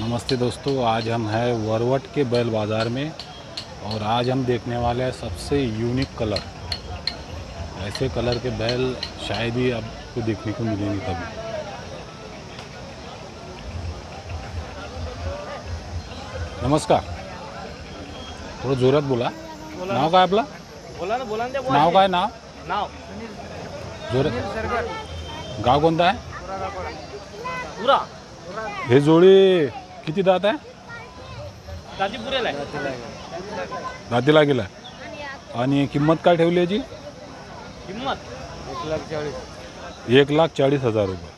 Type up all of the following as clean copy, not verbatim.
नमस्ते दोस्तों, आज हम हैं वरवट के बैल बाज़ार में और आज हम देखने वाले हैं सबसे यूनिक कलर। ऐसे कलर के बैल शायद ही आपको देखने को मिलेंगे कभी। नमस्कार, थोडं जोरात बोला। नाव काय आपलं? नाव काय? नाव जोरात। गाव कोणतं आहे? हे जोडी किती दात आहे? दातीला गेला। आणि किंमत काय ठेवली याची? किंमत 1,40,000 रुपये।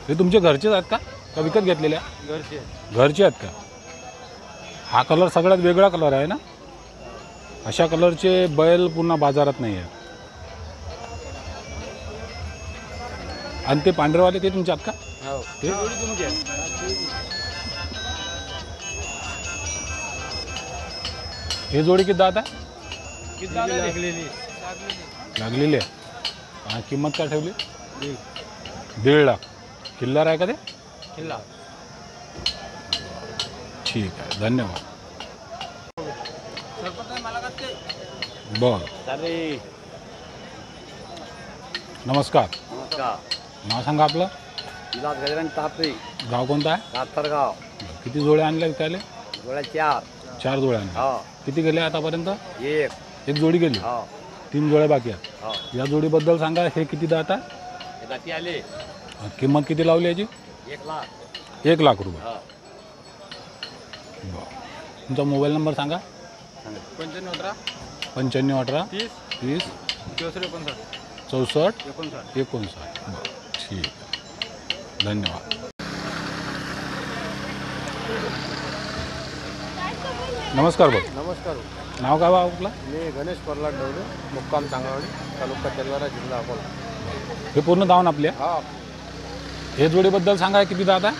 हे तुमचे घरचेच आहेत का विकत घेतलेले? घरचे आहेत का? हा कलर सगळ्यात वेगळा कलर आहे ना? अशा कलरचे बैल पुन्हा बाजारात नाही आहे। आणि ते पांढरेवाले ते तुमचे आहेत का? ते हे जोडी किती दात आहे? लागलेली आहे। आणि किंमत काय ठेवली? 1.5 लाख। किल्लार आहे का ते? किल्ला। ठीक आहे, धन्यवाद। बर, नमस्कार। नाव सांगा आपलं? गाव कोणतं आहे? कातरगाव। किती जोड्या आणल्या विकायला? जोड्या 4 जोड्या आणल्या। किती गेले आतापर्यंत? एक जोडी गेली। 3 जोड्या बाकी आहेत। या जोडीबद्दल सांगा, हे किती दात आहे? दाती आले। किंमत किती लावली याची? 1 लाख। 1 लाख रुपये। तुमचा मोबाईल नंबर सांगा? 9518 9518 30 30 64 64 59। ठीक आहे, धन्यवाद। नमस्कार भाऊ। नमस्कार। नाव काय भाऊ आपलं? मी गणेश प्रल्हाद डवले, मुक्काम चांगवाडी, तालुका तेलवारा, जिल्हा अकोला। हे पूर्ण दावण आपले? हा। हे जोडीबद्दल सांगा, किती दात आहे?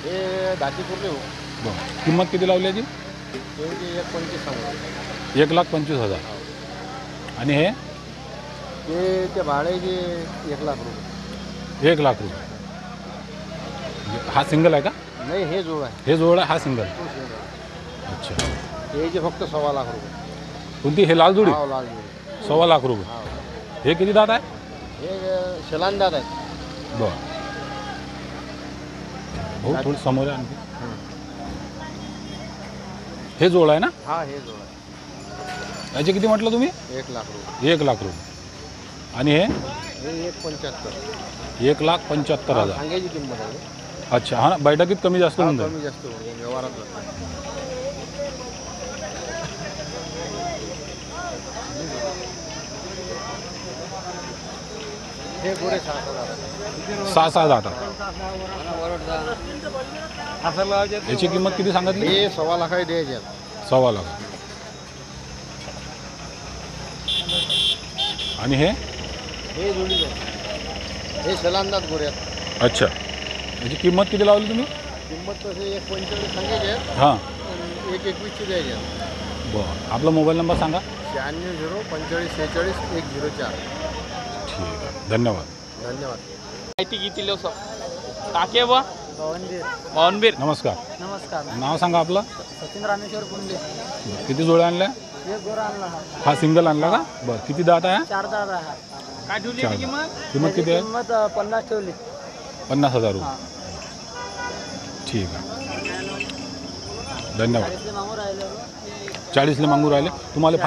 हे दाती पूर्ण हो। बरं, किंमत किती लावली याची? 1,25 सांगू। 1,25,000। आणि हे? ते भाड्याचे 1 लाख रुपये। 1 लाख रुपये। हा सिंगल आहे का? नाही, हे जोड आहे। हे जोड आहे, हा सिंगल। अच्छा, हे जे फक्त 1.25 लाख रुपये। कोणती? हे लाल जोडी? हा, लाल जोडी 1.25 लाख रुपये। हा। हे किती दात आहे? हे शलांदात आहे। बरं भाऊ, थोडं समोर आहे आणखी। हे जोड आहे ना? हा, हे जोड आहे। याचे किती म्हटलं तुम्ही? 1 लाख रुपये। 1 लाख रुपये। आणि हे? हे 1,75,000। 1,75,000 सांगायची किंमत आहे। अच्छा, हा ना, बैठकीत कमी जास्त होऊन जाईल। कमी जास्त होईल व्यवहारात। हे गोरे 6 दात। याची किंमत किती सांगितली? हे 1.25 लाख द्यायचे। 1.25 लाख। आणि हे? हे जोडी हे शलांदात गोऱ्यात। अच्छा, याची किंमत किती लावली तुम्ही? किंमत तसे 1,45 सांगायचे। हां, 1,21 द्यायचे। बरं, आपला मोबाईल नंबर सांगा? 96 45 46 104। ठीक आहे, धन्यवाद। धन्यवाद। माहिती किती लोक टाके बा पवनबीर। नमस्कार। नमस्कार। नाव सांगा आपलं? सचिन रामेश्वर कुंडे। किती जोड्या आणल्या? एक गोरा आणला। हा सिंगल आणला का? बरं, किती दात आहे? 4 दात आहे। काय ठेवली 4 किंमत? दात। किंमत किती आहे? किंमत 50 ठेवली। 50,000 रुपये। ठीक आहे, धन्यवाद। 40ला मागून राहिले तुम्हाला?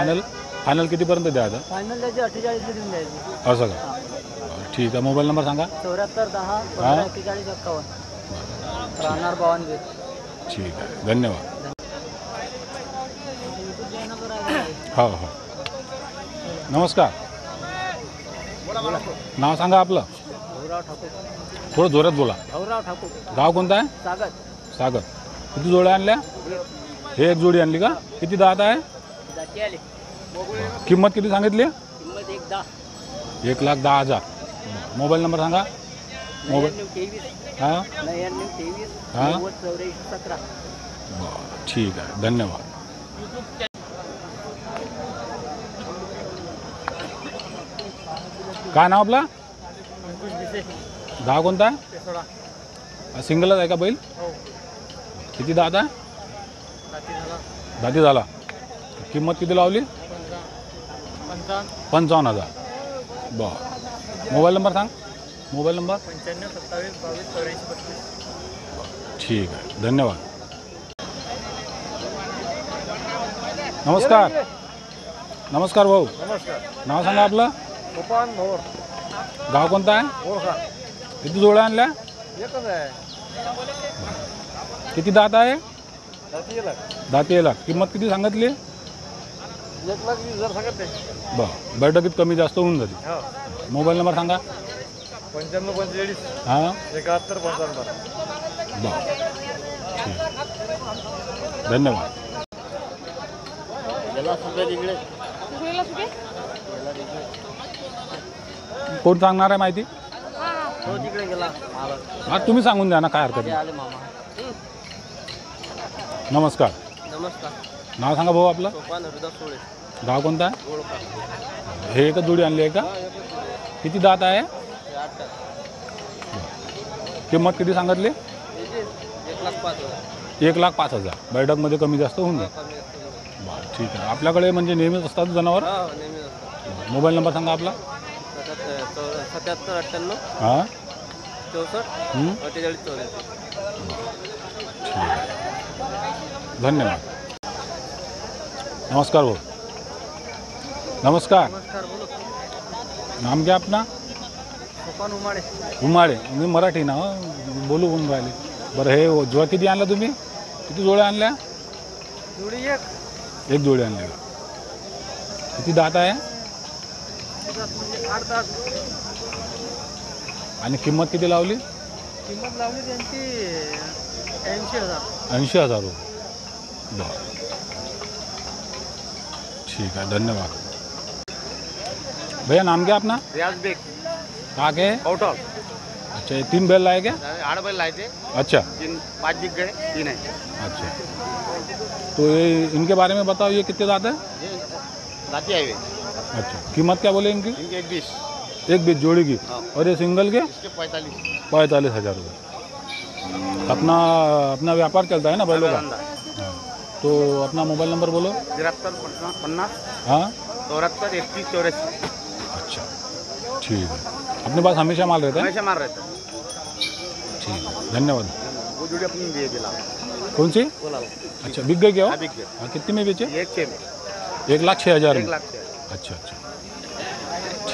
फायनल कितीपर्यंत द्यायचं? फायनल त्याची 48 देऊन द्यायची। असं का? ठीक आहे, मोबाईल नंबर सांगा? 74 10 15 41 51। राहणार पवनबीर। ठीक आहे, धन्यवाद। हो हो, नमस्कार। नाव सांगा आपलं? भाऊराव ठाकूर। थोडं जोरात बोला। भाऊराव ठाकूर। गाव कोणतं आहे? सागर। सागर। किती जोड्या आणल्या? हे एक जोडी आणली का? किती दात आहे? दाती आले। किंमत किती सांगितली? किंमत 1,10,000। 1,10,000। मोबाईल नंबर सांगा? मोबाईल? 23 हां 23 हां, 84 17। बरं, ठीक आहे, धन्यवाद। काय नाव आपलं? गाव कोणता? सिंगलच आहे का बैल? हो. किती दात आहे? रात्री झाला दाती झाला. किंमत किती लावली? 55,000. बरं. मोबाईल नंबर सांग. Mobile number? 95 27 22 84 32. ठीक आहे, धन्यवाद. नमस्कार. नमस्कार भाऊ. नमस्कार. नाव सांगा आपलं. गोपान भोर गाव कोणतं आहे? ओळखा. किती जोड्या आणल्या? एकच आहे. किती दात आहे? रात्री लाख. दाती 1 लाख. किंमत किती सांगितली? 1,20,000 सांगत आहे. बरं. बैठकीत कमी जास्त होऊन जाते. हो. मोबाईल नंबर सांगा. 95 45 हां 71 55. बरं. ठीक. धन्यवाद. गेला सगळं तिकडे. कोण सांगणार आहे माहिती? हो तिकडे गेला. हा तुम्ही सांगून द्या ना, काय हरकत नाही. आले मामा. नमस्कार. नमस्कार. नाव सांगा भाऊ आपलं. गोपान हरिदास सोळे. गाव कोणतं आहे? ओळखा. हे एकच जोडी आणली आहे का? किती दात आहे? 8. किंमत किती सांगितली? 1,05,000. 1,05,000. बैठकमध्ये कमी जास्त होऊन जाईल. बरं ठीक आहे. आपल्याकडे म्हणजे नेहमीच असतात जनावर. हो नेहमी असतात. मोबाईल नंबर सांगा आपला. 77 98 हां 64 हं? 48 84. ठीक आहे. धन्यवाद. नमस्कार भाऊ. नमस्कार. नमस्कार. बोलो. नाम क्या अपना? गोपान उमाडे. उमाळे. मी मराठी ना बोलू म्हणून राहिले. बरं हे जोड्या किती आणल्या तुम्ही? किती जोड्या आणल्या? जोडी एक जोडी आणली का? किती दात आहे? 8 तास. आणि किंमत किती लावली? किंमत लावली त्यांची 80,000. 80,000 रुपये. बरं ठीक है, धन्यवाद भैया. नाम क्या अपना? रियाज बेग. कहाँ के? कौटल. अच्छा, ये 3 बैल लाए क्या? 8 बैल लाए थे. अच्छा 5 बिक गए, 3 है. अच्छा. तो ये इनके बारे में बताओ, ये कितने दांत है? ये राती आए हुए. अच्छा, कीमत क्या बोले इनकी? इनके 1,20. 1,20 जोड़ी की. हाँ. और ये सिंगल के? इसके 45. 45,000 रुपये. अपना अपना व्यापार चलता है ना बैलों का? हाँ. तो अपना मोबाइल नंबर बोलो. 73 50 हाँ 74 31 84. अच्छा ठीक है. अपने पास हमेशा माल रहता है? हमेशा मार रहता. ठीक है, धन्यवाद. वो जोड़ी अपनी दे दिला. कौन सी? बोला. अच्छा, बिक गई क्या वो? बिक गए. हाँ, कितने में बेचे? 1,06,000 में. 1,06,000 में. 1,00,000 से. अच्छा अच्छा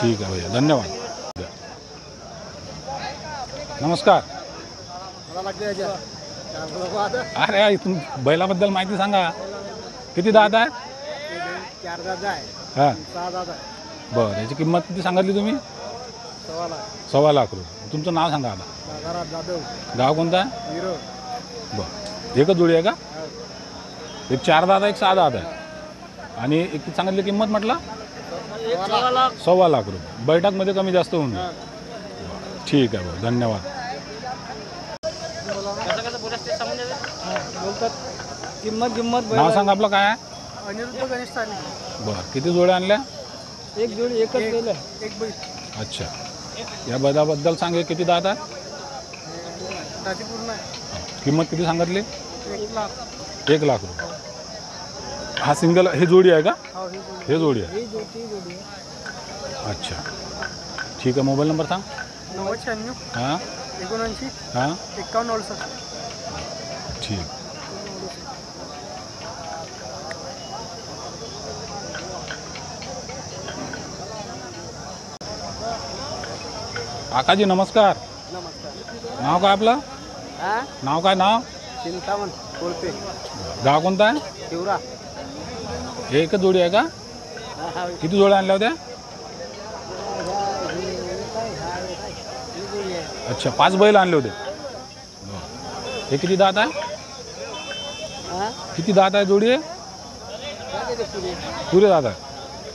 ठीक है भैया, धन्यवाद. नमस्कार. अरे यार, तुम बैलाबद्दल माहिती सांगा. किती दात आहे? 4 दादा आहे. हां 6 दादा आहे. बरं. याची किंमत किती सांगितली तुम्ही? 1,15,000. 1,15,00,000 रुपये. तुमचं नाव सांगा आता. बाजारात जाधव. गाव कोणतं आहे? हिरो. बरं. एकच जोडी आहे का? एक 4 दात आहे, एक 6 दात आहे. आणि एक किती सांगितली किंमत म्हटलं? 1,15,00,000 रुपये. बैठकमध्ये कमी जास्त होऊन जाईल. ठीक आहे भाऊ, धन्यवाद. बोलतात. किंमत नाव सांगा आपलं काय आहे? अनिरुद्ध गणेश साने. बरं. किती जोड्या आणल्या? एक जोडी एकच बैल आहे. एक बैल. अच्छा. या बैलाबद्दल सांगे, किती दात आहे? दाती पूर्ण आहे. किंमत किती सांगितली? 1,00,000. 1,00,000 रुपये. हा सिंगल, हे जोडी आहे का? हो हे जोडी आहे. ही जोडी आहे. अच्छा ठीक आहे. मोबाईल नंबर सांग. 90 हां 79 हां 51 68. ठीक. काकाजी नमस्कार. नमस्कार. नाव काय आपलं? हां नाव काय? नाव? चिंतामण कोळपे. गाव कोणतं आहे? शिवरा. हे एकच जोडी आहे का? हा किती जोड्या आणल्या होत्या? अच्छा, 5 बैल आणले होते. हे किती दात आहे? किती दात आहे जोडी आहे? पुरे दात आहे.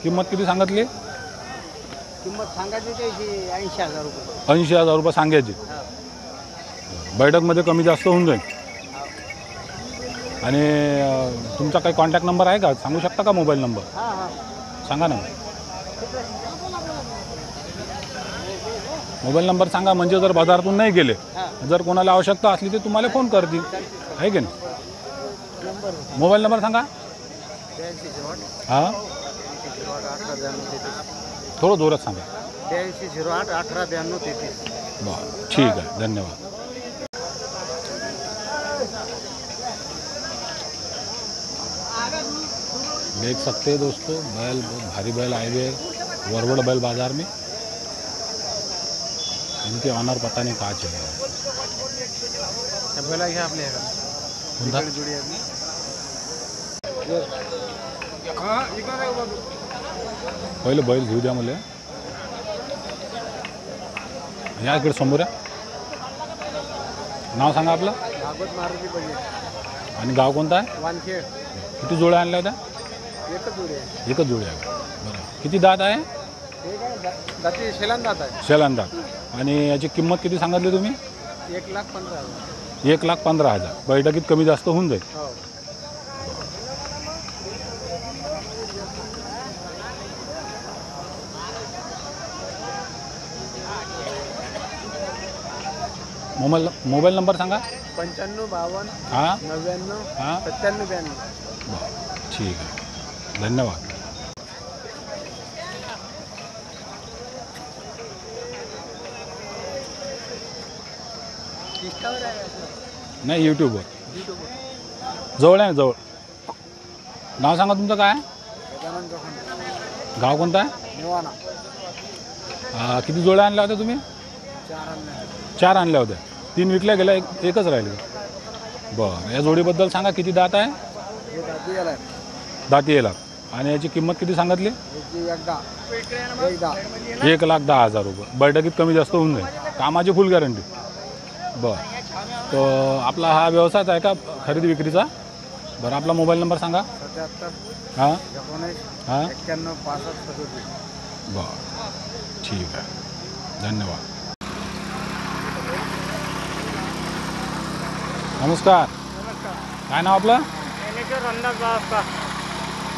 किंमत किती सांगितली? किंमत सांगायची त्याची 80,000 रुपये. 80,000 रुपये सांगायची. बैठकमध्ये कमी जास्त होऊन जाईल. आणि तुमचा काही कॉन्टॅक्ट नंबर आहे का? सांगू शकता का मोबाईल नंबर? हां हां सांगा ना. मोबाईल नंबर सांगा, म्हणजे जर बाजारातून नाही गेले, जर कोणाला आवश्यकता असली तर तुम्हाला फोन करतील, आहे की नाही? मोबाईल नंबर सांगा. हां, थोडं जोरात सांगा. 8208189233. बरं, ठीक आहे, धन्यवाद. देख सकते हैं दोस्तों, बैल बहुत भारी बैल आए हुए हैं वरवड़ बैल बाज़ार में. इनके ऑनर पता नहीं कहाँ चले गए. बोला घ्या आपल्या कोणता? पहिले बैल घेऊ द्या मला. या इकडे समोर या. नाव सांगा आपलं भागवत मारुती पाहिजे. आणि गाव कोणतं आहे? वानखेड. किती जोड्या आणल्या होत्या? एकच जोडी आहे. एकच जोडी आहे का? बरं. किती दात आहे? हे काय दाती शेलान दात आहे. शेलान दात. आणि याची किंमत किती सांगितली तुम्ही? 1,15,000. 1,15,000. बैठकीत कमी जास्त होऊन जाईल. हो. मोबाईल नंबर सांगा. 9552 हां 99 हां 9792. बरं, ठीक आहे, धन्यवाद. इंस्टावर आहे नाही, यूट्यूबवर. युट्यूबवर. जवळ आहे ना, जवळ. नाव सांगा तुमचं काय? गजानन चौहान. गाव कोणतं आहे? निवाणा. किती जोड्या आणल्या होत्या तुम्ही? 4 आणले. 4 आणल्या होत्या. 3 विकल्या गेल्या, एकच राहिली. बरं, या जोडीबद्दल सांगा, किती दात आहे? हे दाती गेलाय. दाती येला. आणि याची किंमत किती सांगितली? याची एकदा 1,10,000 रुपये. बैठकीत कमी जास्त होऊन जाईल. कामाची फुल गॅरंटी. बरं, तर आपला हा व्यवसायच आहे का खरेदी विक्रीचा? बरं, आपला मोबाईल नंबर सांगा. 77 हां 19 हां 91 65 37. बरं, ठीक आहे, धन्यवाद. नमस्कार. काय नाव आपलं? ज्ञानेश्वर अंदाज बाप्पा.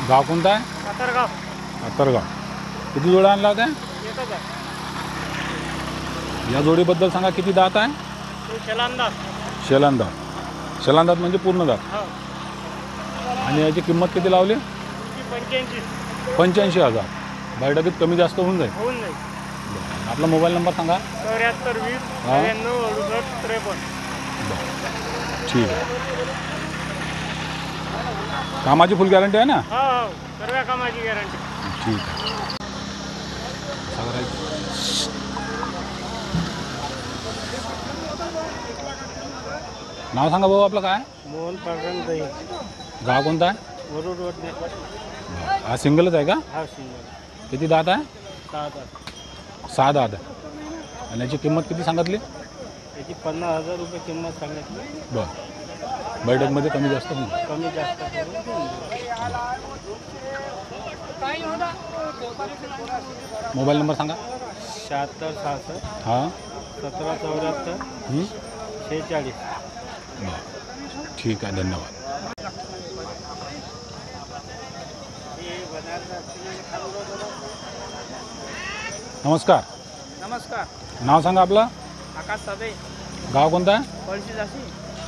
गाव कोणतं आहे? सातारगाव. सातारगाव. किती जोड्या आणल्या होत्या? एकच आहे. या जोडीबद्दल सांगा, किती दात आहे? ते शेलांदाज. शेलांदात. शेलांदात म्हणजे पूर्ण दात. हो. आणि याची किंमत किती लावली? 85 85,000. बैठकीत कमी जास्त होऊन जाईल. होऊन जाईल. बरं. आपला मोबाईल नंबर सांगा. 74 20 हा. 99 68 53. बरं, ठीक आहे. कामाची फुल गॅरंटी आहे ना? हो हो, सर्व कामाची गॅरंटी. ठीक आहे. नाव सांगा भाऊ आपलं काय? मोहन पांडुरंग दही. गाव कोणतं आहे? वरुड रोडने. बरं. हा सिंगलच आहे का? हा सिंगल. किती दात आहे? 6 दात. 6 दात आहे. आणि याची किंमत किती सांगितली? याची 50,000 रुपये किंमत सांगितली. बरं, बैठकमध्ये कमी जास्त होऊन जाईल. कमी जास्त करून. मोबाईल नंबर सांगा. 76 66 हां 17 74 46. बरं, ठीक आहे, धन्यवाद. नमस्कार. नमस्कार. नाव सांगा आपलं. आकाश साबे. गाव कोणतं आहे? पळशी जाशी.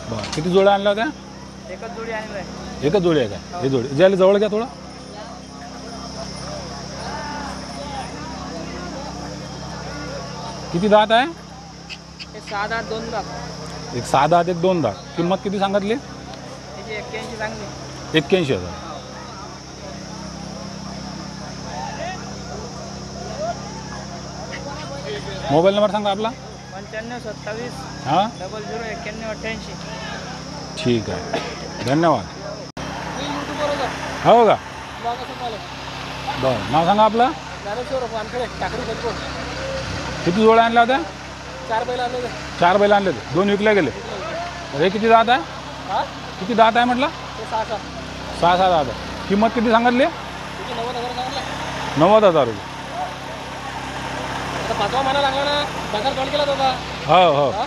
बरं, किती जोड्या आणल्या होत्या? एकच जोडी आणली आहे. एकच जोडी आहे का? हे जोडी ज्याला जवळ घ्या थोडं. किती दात आहे? हे 6 दात 2 दात. एक 6 दात, एक 2 दात. किंमत किती सांगितली? याची 81 चांगली. 81,000. मोबाईल नंबर सांगा आपला. 95 27 हां 00 91 88. ठीक आहे, धन्यवाद. हो का? बरं, नाव सांगा आपलं. किती जोड्या आणल्या होत्या? 4 बैल आणले होते. 4 बैल आणले होते. 2 विकल्या गेले. हे किती दात आहे? हा किती दात आहे म्हटलं? ते 6 6 दात आहे. किंमत किती सांगितली? 90,000 सांगितलं. 90,000 रुपये. आता 5वा महिना लागला ना, बाजार कॉल केला होता. हो हो.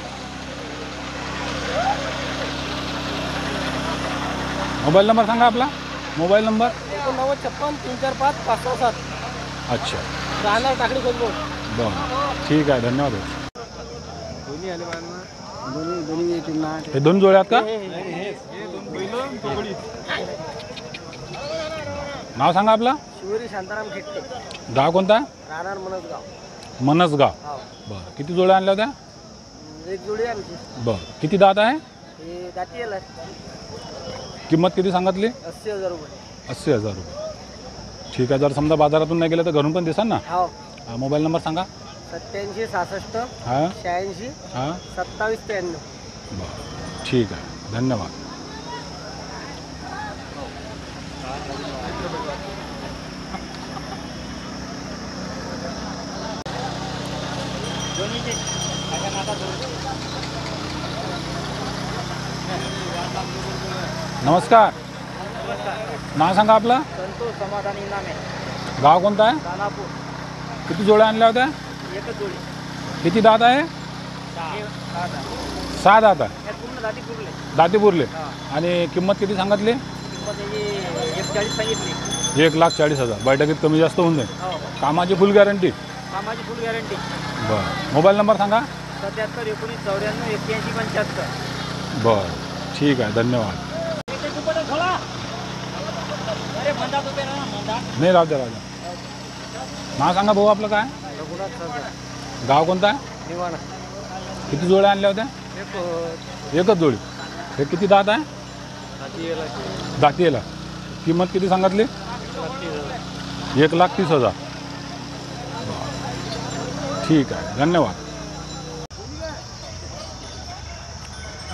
मोबाईल नंबर सांगा आपला. Mobile number 89 56 345 567. अच्छा, राहणार टाकडी खोदगोड. बरं ठीक आहे, धन्यवाद भाऊ. दोन्ही आले दोन्ही येतील ना. हे दोन जोड्या आहेत का? नाव सांगा आपलं. शिवरी शांताराम खिट्टे, गाव कोणता? राहणार मनसगाव. मनसगाव. हो. बरं किती जोड्या आणल्या होत्या? एक जोडी आहे आमची. बरं किती दात आहे? हे दाती याला किंमत किती सांगितली? 80,000 रुपये. 80,000 रुपये. ठीक आहे, जर समजा बाजारातून नाही गेलं तर घरून पण देसाल ना? हो. मोबाईल नंबर सांगा. 87 66 हां 86 हां 27 93. बरं ठीक आहे, धन्यवाद. नमस्कार. नाव सांगा आपलं. संतोष समाधानी नामे, गाव कोणतं आहे? दानापूर. किती जोड्या आणल्या होत्या? एकच जोडी. किती दात आहे? 6 दात आहे. हे पूर्ण दाती पुरले. दाती पुरले. हा. आणि किंमत किती सांगितली? किंमत याची 140 सांगितली. 1,40,000. बैठकीत कमी जास्त होऊन जाईल. हो. कामाची फुल गॅरंटी. कामाची फुल गॅरंटी. बरं मोबाईल नंबर सांगा. 77 19 94 81 75. बरं ठीक आहे, धन्यवाद. नाही राहू द्या, राहू द्या. नाव सांगा भाऊ आपलं काय? रघुनाथ सरदार, गाव कोणता आहे? निवाणा. किती जोड्या आणल्या होत्या? एकच जोडी. हे किती दात आहे? दाती याला. किंमत किती सांगितली? 1,30,000. ठीक है, धन्यवाद.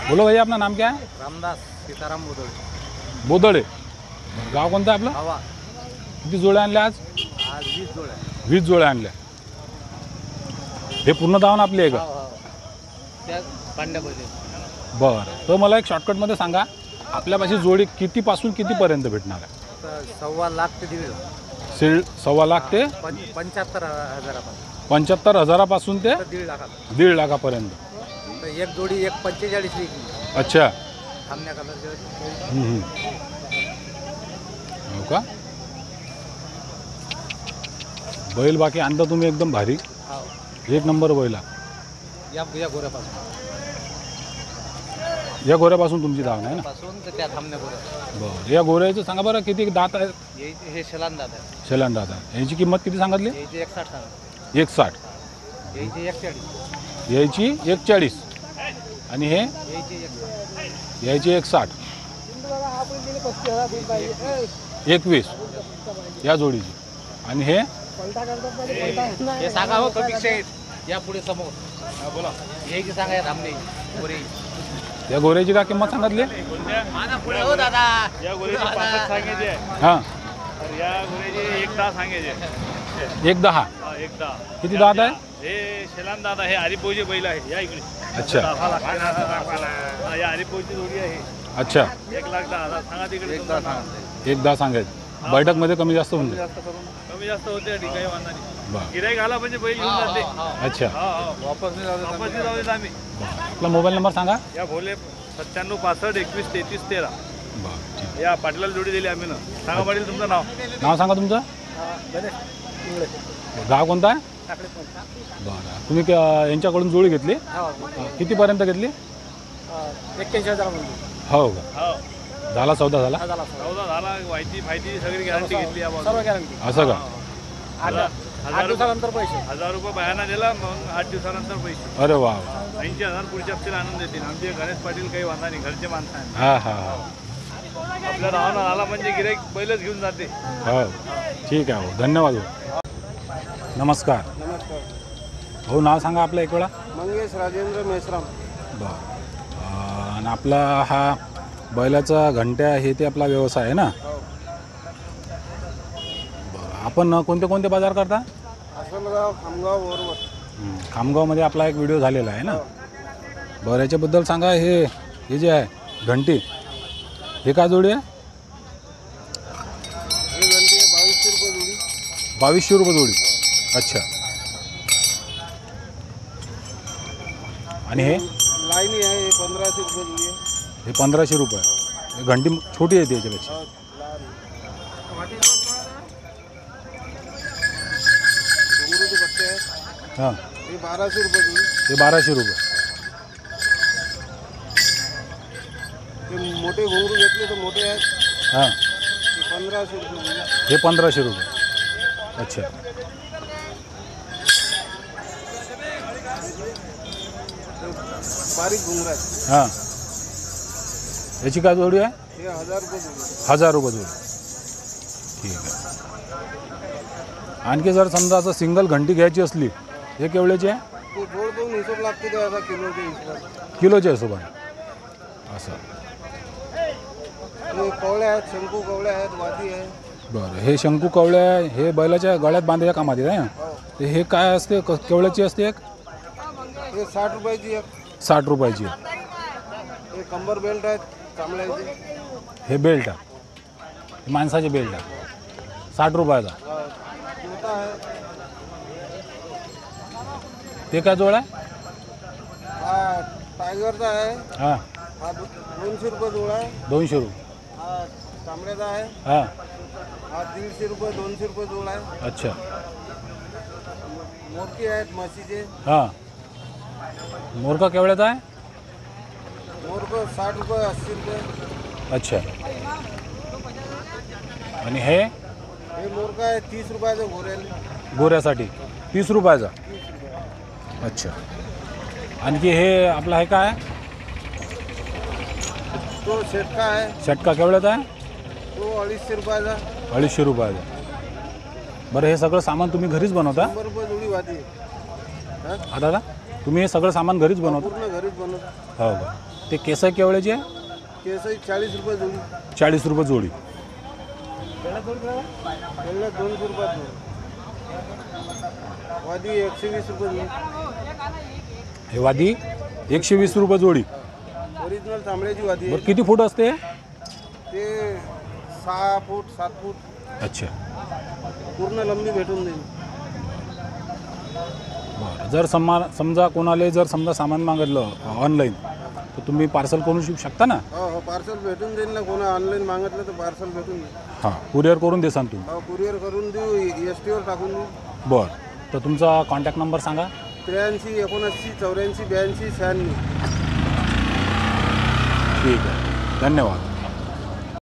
बोलो भैया, अपना नाम क्या है? रामदास सीताराम बोदळे. बोदळे. गाव कोणतं आहे आपलं? हवा. किती जोड्या आणल्या आज? आज 20 जोड्या. 20 जोड्या आणल्या. हे पूर्ण धावून आपली आहे का? त्या पांड्या पाहिजे. बरं, तर मला एक शॉर्टकटमध्ये सांगा, आपल्यापाशी जोडी कितीपासून कितीपर्यंत भेटणार आहे? 1.25 लाख ते 1.5 सेल 1.25 लाख ते 75,000. 75,000पासून ते 1.5 लाखात. 1.5 लाखापर्यंत. तर एक जोडी 1.45 विकली. अच्छा. थांबण्या कलरची. हो का? बैल बाकी आणता तुम्ही एकदम भारी. एक नंबर बैला. या गोऱ्यापासून. या गोऱ्यापासून तुमची धावण आहे ना? पासून तर त्या थांबण्या गोऱ्या. बरं, या गोऱ्याचं सांगा बरं किती दात आहे? हे शेलान दात आहे. शेलान दात आहे. यांची किंमत किती सांगितली? याची 160 सांगा. 160. याची 140. याची 140 आणि हे याची 160. याची 160. 21 या जोडीची. आणि हे हे सांगा हो कमी शेट. या पुढे समोर. बोला. याची सांगा या थांबणे गोरे. या गोऱ्याची का किंमत सांगितली? पुढे हो दादा. या गोऱ्याची 65 सांगायचे आहे. हां तर या गोऱ्याची 1,10 सांगायचे. 1,10. हा 1,10. किती दात आहे? हे शेलान दादा, हे हरिपोची बैल आहे. या इकडे. अच्छा हा, या हरिपोची जोडी आहे. अच्छा. 1,10,000 सांगा तिकडे. 1,10 सांगायचं. बैठकमध्ये कमी जास्त होऊन जाईल. कमी जास्त होते, ठीक आहे, वांधा नाही. बरं. गिराईक आला म्हणजे बैल घेऊन जाते. अच्छा. वापस नाही जाऊ देत आम्ही. आपला मोबाईल नंबर सांगा. या भोले 97 65 21 33 13. बरं ठीक. या पाटलाला जोडी दिली आम्ही ना. सांगा पाटील तुमचं नाव. नाव सांगा तुमचं. गाव कोणता आहे? बरं, तुम्ही यांच्याकडून जोडी घेतली? कितीपर्यंत घेतली? 81,000. हो का? हो, झाला सौदा झाला? चौदा झाला. माहिती सगळी गॅरंटी घेतली या बाजूला. सर्व गॅरंटी. असं का? 8 दिवसानंतर पैसे. 1,000 रुपये बायांना दिला, मग 8 दिवसानंतर पैसे. अरे वा. 80,000 पुढच्या हप्त्याला आणून देतील. आमचे गणेश पाटील काही वांधा नाही, घरचे माणसं आहेत. हां हां हां. आपल्या राहणार आला म्हणजे गिराईक बैलच घेऊन जाते. हो ठीक आहे हो, धन्यवाद हो. नमस्कार नमस्कार. हो, नाव सांगा आपलं एक वेळा. मंगेश राजेंद्र मेश्राम. बरं. आणि आपला हा बैलाचा घंट्या हे ते आपला व्यवसाय आहे ना? बरं, आपण कोणते कोणते बाजार करता? आसनगाव, खामगाव, वरवट. खामगावमध्ये आपला एक व्हिडिओ झालेला आहे ना? बरं, याच्याबद्दल सांगा. हे जे आहे घंटी, हे काय जोडी आहे? हे घंटी 2200 रुपये जोडी. 2200 रुपये जोडी. अच्छा. आणि हे लाईनी आहे, हे 1500 रुपये जोडी आहे. हे 1500 रुपये. हे घंटी छोटी आहे याच्यापेक्षा. घुंगरूचे पट्टे आहेत. हां हे 1200 रुपये जोडी. हे 1200 रुपये. ते मोठे घुंगरू घेतले तर मोठे आहेत हां ते 1500 रुपये जोडी. हे 1500 रुपये. अच्छा ते बारीक घुंगरू आहेत. हां याची काय जोडी आहे? हे 1000 रुपये जोडी. 1000 रुपये जोडी. ठीक आहे. आणखी जर समजा असं सिंगल घंटी घ्यायची असली हे केवढ्याची आहे? ते जोड दोन हिशोब लागते ते असा किलोच्या हिशोबात. किलोच्या हिशोबाने असं. हे कवळे आहेत, शंकू कवळे आहेत, वादी आहे. बरं हे शंकू कवळे आहे, हे बैलाच्या गळ्यात बांधायच्या कामात येत आहे ना? हो. ते हे काय असते केवढ्याची असते एक? हे 60 रुपयाची एक. 60 रुपयाची. हे कंबर बेल्ट आहेत चांगल्याचे. हे बेल्ट आहे, हे माणसाचे बेल्ट आहे 60 रुपयाचा. कुर्ता आहे. ते काय जोड आहे? हा टायगरचा आहे. हां हा 200 रुपये जोड आहे. 200 रुपये. हा तांबड्याचा आहे. हां हा 150 रुपये 200 रुपये जोड आहे. अच्छा. मोरकी आहेत म्हशीचे. हां मोरका केवढ्याचा आहे? मोरक 60 रुपये 80 रुपये. अच्छा. आणि हे हे मोरक आहे 30 रुपयाचं घोऱ्याला. गोऱ्यासाठी 30 रुपयाचा. अच्छा. आणखी हे आपला आहे काय? तो शेटका आहे. षटका केवढ्याचा आहे? तो 250 रुपयाचा. 250 रुपयाचा. बरं हे सगळं सामान तुम्ही घरीच बनवता? 100 रुपये जोडी वादी. हा? दादा तुम्ही हे सगळं सामान घरीच बनवता? पूर्ण घरीच बनवतो. हो का. ते केस केवढ्याचे आहे? केसही 40 रुपये जोडी. 40 रुपये जोडी. पहिला 200 रुपये जोडी. वादी 120 रुपये जोडी. हे वादी 120 रुपये जोडी. ओरिजिनल तांबड्याची वादी बरं आहे. किती फूट असते? ते 6 फूट 7 फूट अच्छा. पूर्ण लंबी भेटून जाईल. बरं जर समजा कोणाला जर समजा सामान मागितलं ऑनलाईन तर तुम्ही पार्सल करून शिकू शकता ना? हो हो पार्सल भेटून जाईल ना. कोणा ऑनलाईन मागितलं तर पार्सल भेटून जाईल. हां कुरिअर करून देसान तुम्ही? हो कुरिअर करून देऊ. STवर टाकून देऊ. बरं तर तुमचा कॉन्टॅक्ट नंबर सांगा. 83 79 84 82 96. ठीक आहे धन्यवाद.